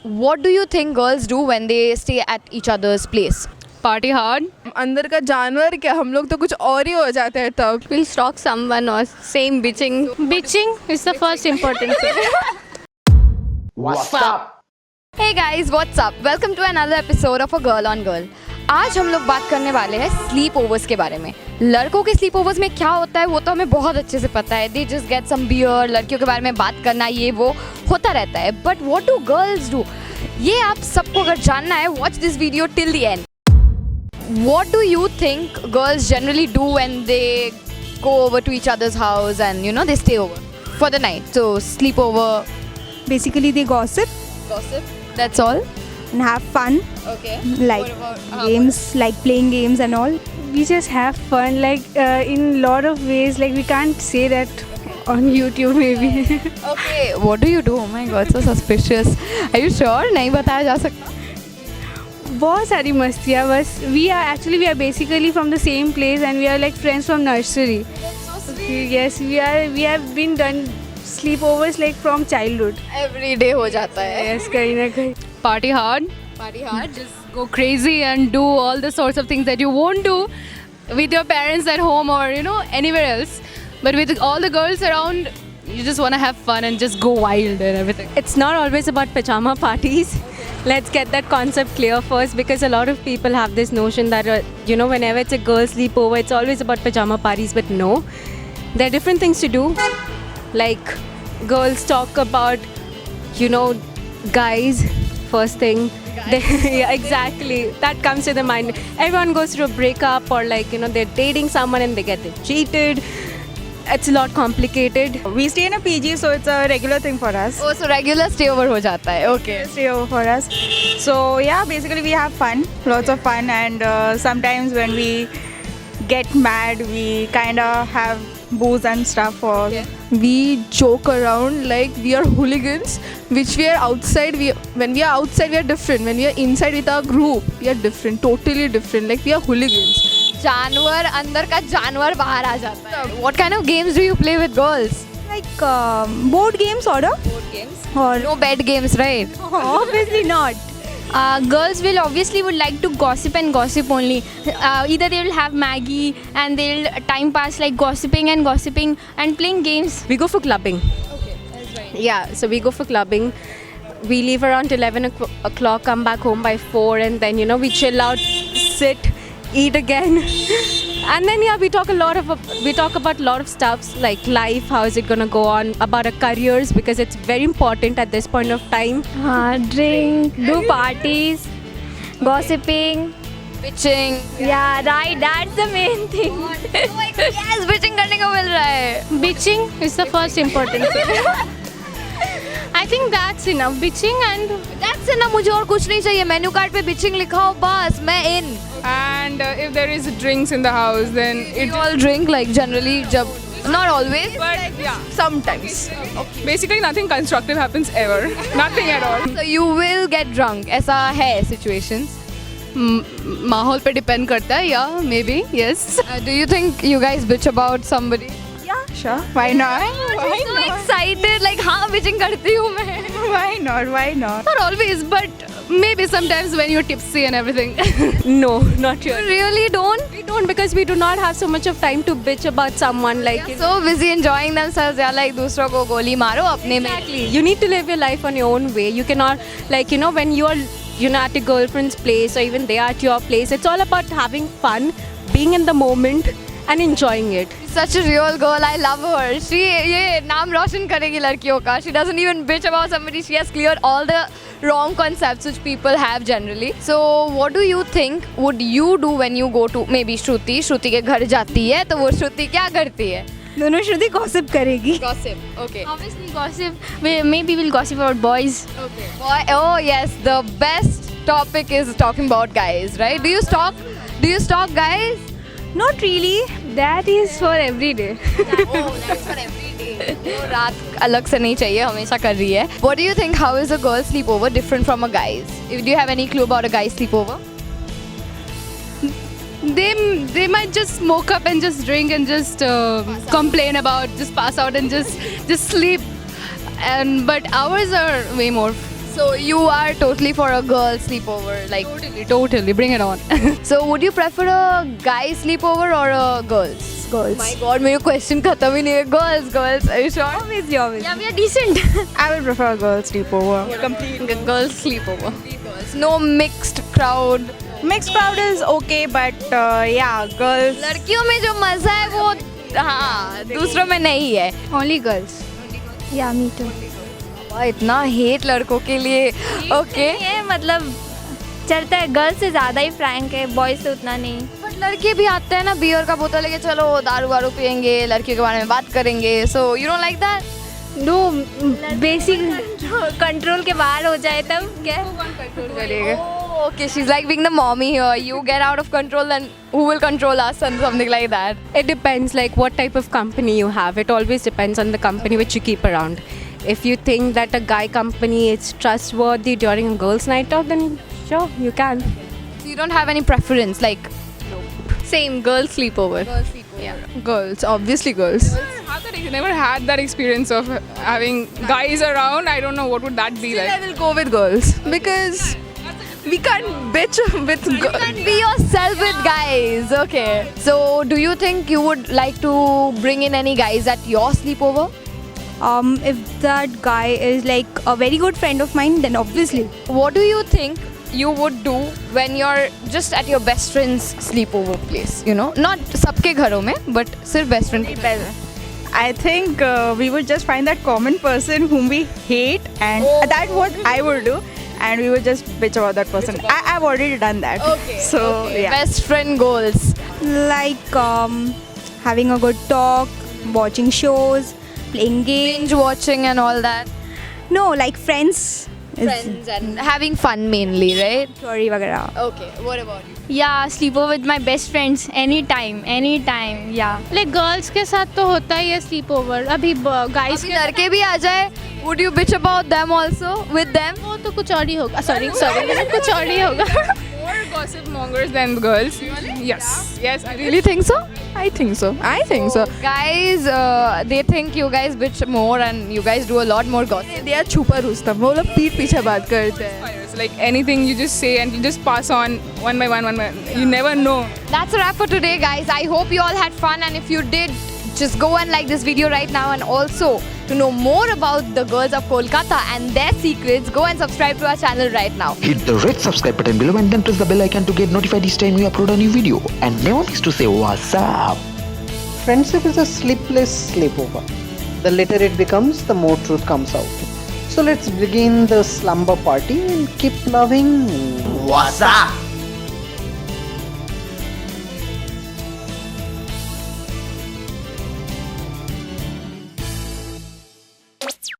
What do you think girls do when they stay at each other's place? Party hard. अंदर का जानवर क्या, हम लोग तो कुछ और ही हो जाते हैं तब. We'll stalk someone or same bitching. Bitching is the first important thing. What's up? Hey guys, what's up? Welcome to another episode of A Girl on Girl. आज हम लोग बात करने वाले हैं स्लीप ओवर्स के बारे में. लड़कों के स्लीप ओवर्स में क्या होता है वो तो हमें बहुत अच्छे से पता है. They just get some beer, लड़कियों के बारे में बात करना ये वो होता रहता है. But what do girls do? ये आप सबको अगर जानना है, watch this video till the end. What do you think girls generally do when they go over to each other's house and they stay over for the night? So sleep over, Basically, they gossip gossip. That's all. and have fun, Okay. like What about games, like playing games and all. We just have fun, like in lot of ways. Like we can't say that on YouTube maybe. Okay. What do you do? Oh my God, so suspicious. Are you sure? नहीं बताया जा सकता. बहुत सारी मस्तियाँ बस. We are basically from the same place and we are like friends from nursery. Yes, we have been done sleepovers like from childhood. Every day हो जाता है. Yes, कहीं ना कहीं. Party hard. Party hard. Just go crazy and do all the sorts of things that you won't do with your parents at home or anywhere else. But with all the girls around, you just want to have fun and just go wild and everything. It's not always about pajama parties. Let's get that concept clear first, because a lot of people have this notion that whenever it's a girl sleepover, it's always about pajama parties. But no, there are different things to do. Like girls talk about guys first thing. Yeah, exactly, that comes to the mind. Everyone goes through a breakup or they're dating someone and they get cheated. It's a lot complicated. We stay in a PG, so it's a regular thing for us. Oh, so regular stay over हो जाता है. Okay. Stay over for us. So yeah, basically we have fun, lots of fun, and sometimes when we get mad, we kind of have booze and stuff. Or We joke around like we are hooligans, which we are outside. When we are outside, we are different. When we are inside with our group, we are different, totally different. Like we are hooligans. जानवर अंदर का जानवर बाहर आ जाता है. What kind of games do you play with girls? like board games, order. Board games. Or No bed games, right? obviously not. Girls will obviously would like to gossip and gossip only. Either they will have Maggie and they'll time pass like gossiping and playing games. We go for clubbing. Okay, that's right. Yeah, so we go for clubbing. We leave around 11 o'clock, come back home by 4, and then we chill out, sit, eat again. And then we talk about a lot of stuffs like life, how is it gonna go on, about our careers, because it's very important at this point of time. Drink, do parties, gossiping. Bitching. Yeah, right. That's the main thing. Oh my God, yes, bitching करने को मिल रहा है. Bitching is the first important thing. I think that's enough. Bitching and That's enough. मुझे और कुछ नहीं चाहिए. Menu card पे bitching लिखा हो बस मैं in. And if there is drinks in the house, then We all drink like generally जब not always. But yeah, sometimes. Basically, nothing constructive happens ever. Nothing at all. So you will get drunk. ऐसा है situations. माहौल पे depend करता है. Yeah, maybe, yes. Do you think you guys bitch about somebody? Yeah, sure. Why not? Why So not? excited like हाँ bitching करती हूँ मैं. Why not? Why not? Not always, but maybe sometimes when you're tipsy and everything. No, not You really. really don't? We don't, because we do not have so much of time to bitch about someone. Like So busy enjoying themselves. या like दूसरों को गोली मारो अपने में. Exactly. You need to live your life on your own way. You cannot, when you're at your girlfriend's place or even they are at your place, it's all about having fun, being in the moment and enjoying it. Such a real girl. I love her. She ये नाम रोशन करेगी लड़कियों का. She doesn't even bitch about somebody. She has cleared all the wrong concepts which people have generally. So what do you think would you do when you go to maybe श्रुति के घर जाती है तो वो श्रुति क्या करती है? दोनों श्रुति gossip करेगी. Gossip. Okay. obviously gossip. Maybe we'll gossip about boys. Okay. Boy, oh yes, the best topic is talking about guys, right? Do you stalk guys? Not really. That is for every day. Oh, that's for every day. वो रात अलग से नहीं चाहिए, हमेशा कर रही है. What do you think? How is a girl sleepover different from a guy's? Do you have any clue about a guy's sleepover? They might just smoke up and just drink and just complain about, just pass out and just sleep. But ours are way more So you are totally for a girl sleepover, like. Totally, bring it on. So would you prefer a guy sleepover or a girls? Girls. My God, मेरा question खत्म ही नहीं है. Girls. Are you sure? Obviously, obviously. Yeah, we are decent. I will prefer a girl sleepover. Complete. Girls sleepover. No mixed crowd. Mixed crowd is okay, but yeah, girls. लड़कियों में जो मजा है वो हाँ दूसरों में नहीं है. Only girls. Yeah, me too. वाह, इतना हेट लड़कों के लिए. ओके. ये मतलब चलता है, गर्ल्स से ज़्यादा ही फ्रैंक है, बॉयज से उतना नहीं. बट लड़के भी आते हैं ना बियर का बोतल लेके, चलो दारू वारू पियेंगे, लड़कियों के बारे में बात करेंगे. So you don't like that? No, basic. Control के बाहर हो जाए तब क्या. Okay, she's like being the mommy here. You get out of control, then who will control us and something like that. It depends like what type of company you have. It always depends on the company which you keep around. If you think that a guy company is trustworthy during a girls' night out, then sure, you can. So you don't have any preference, like Same, girl sleepover. Girls, obviously girls. Never had that experience of having guys around. I don't know what would that be I like. will go with girls because we can't bitch with girls. and be yourself with guys. Okay. So do you think you would like to bring in any guys at your sleepover? If that guy is like a very good friend of mine, then obviously. What do you think you would do when you're just at your best friend's sleepover place? You know, not सबके घरों में, but सिर्फ best friend के place. I think we would just find that common person whom we hate, and that's what I would do. And we would just bitch about that person. I've already done that. Okay. So okay. yeah. Best friend goals. Like having a good talk, watching shows, playing games. Binge watching and all that. No, like friends. Friends and having fun mainly, right? Story वगैरह. Okay. What about you? Yeah, sleepover with my best friends anytime. Yeah. Like girls के साथ तो होता ही है sleepover. अभी guys अभी लड़के भी आ जाए, would you bitch about them also with them? वो तो कुछ और ही होगा. Sorry, कुछ और ही होगा. More gossip mongers than girls. Yes. Yes. I Really think so? I think so. Guys, they think you guys bitch more and you guys do a lot more gossip. They are छुपा रुस्तम. वो लोग पीठ पीछे बात करते हैं. Like anything you just say and you just pass on one by one. You never know. That's a wrap for today, guys. I hope you all had fun, and if you did, just go and like this video right now. And also, to know more about the girls of Kolkata and their secrets, go and subscribe to our channel right now. Hit the red subscribe button below and then press the bell icon to get notified each time we upload a new video. And never miss to say what's up. Friendship is a sleepless sleepover. The later it becomes, the more truth comes out. So let's begin the slumber party and keep loving. What's up?